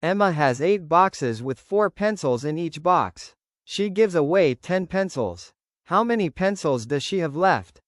Emma has 8 boxes with 4 pencils in each box. She gives away 10 pencils. How many pencils does she have left?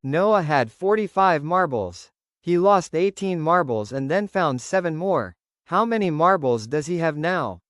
Noah had 45 marbles. He lost 18 marbles and then found 7 more. How many marbles does he have now?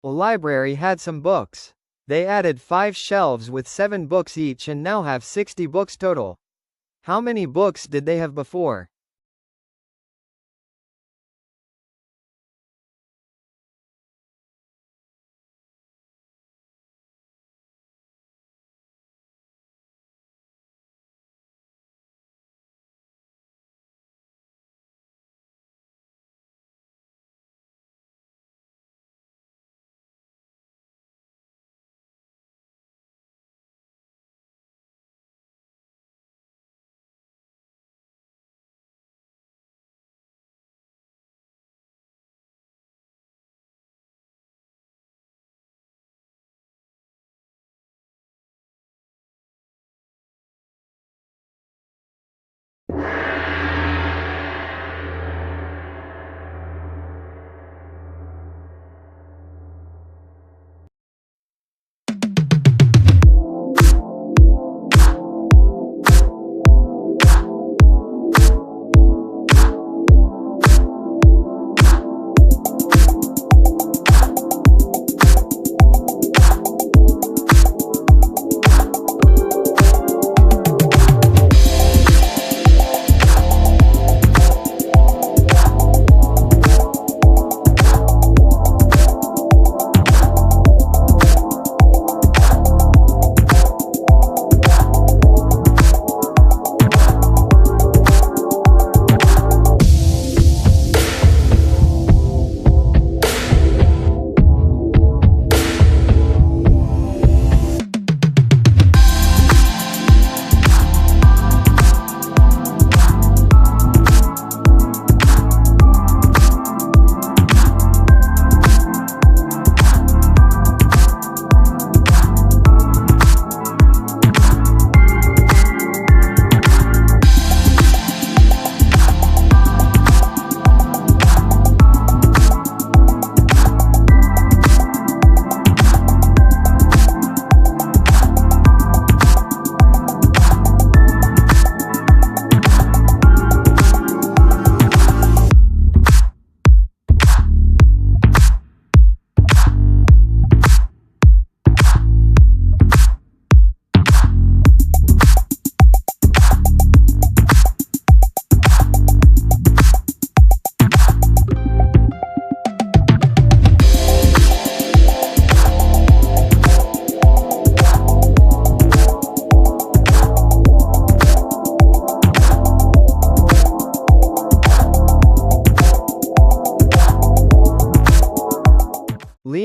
A library had some books. They added 5 shelves with 7 books each and now have 60 books total. How many books did they have before?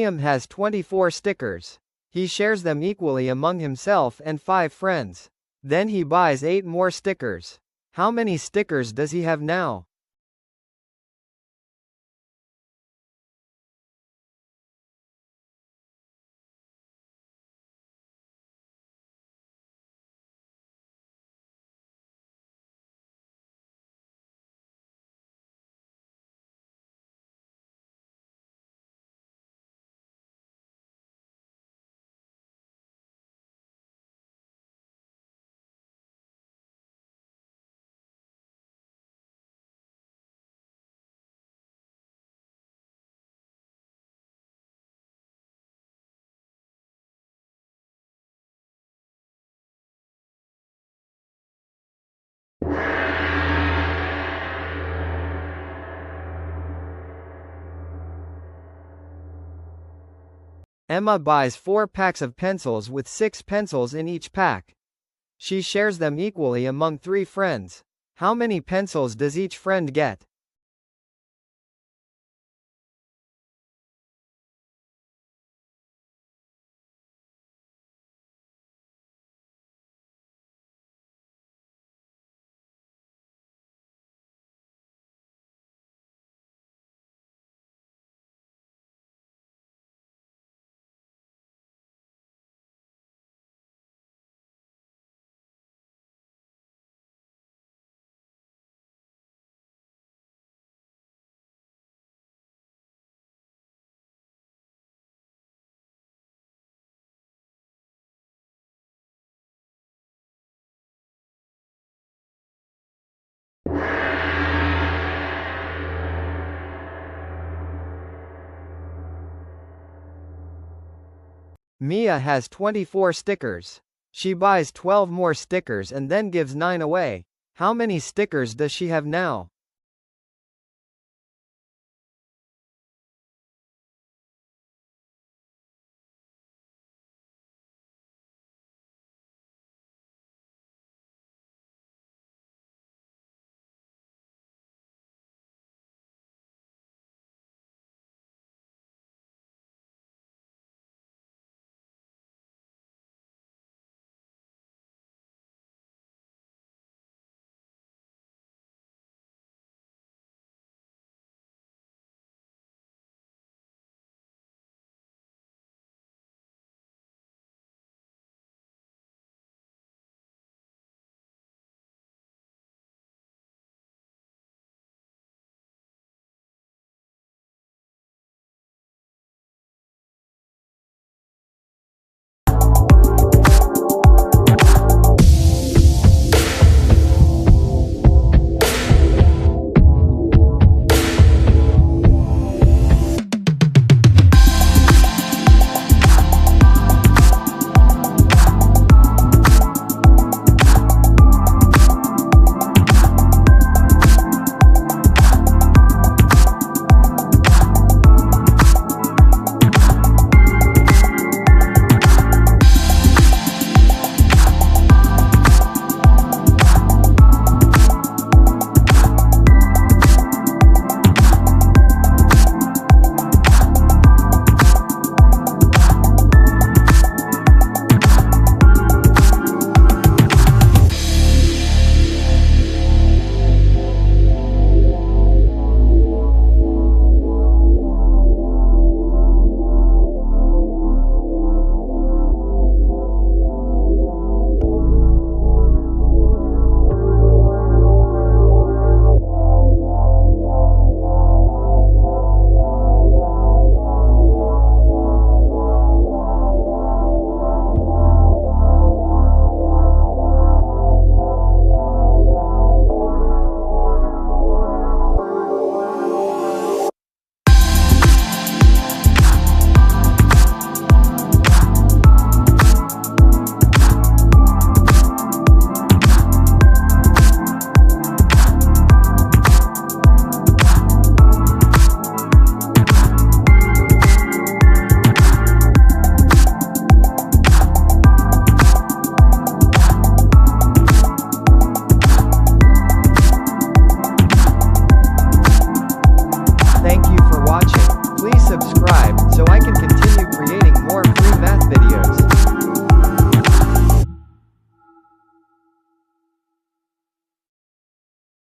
Liam has 24 stickers. He shares them equally among himself and 5 friends. Then he buys 8 more stickers. How many stickers does he have now? Emma buys 4 packs of pencils with 6 pencils in each pack. She shares them equally among 3 friends. How many pencils does each friend get? Mia has 24 stickers. She buys 12 more stickers and then gives 9 away. How many stickers does she have now?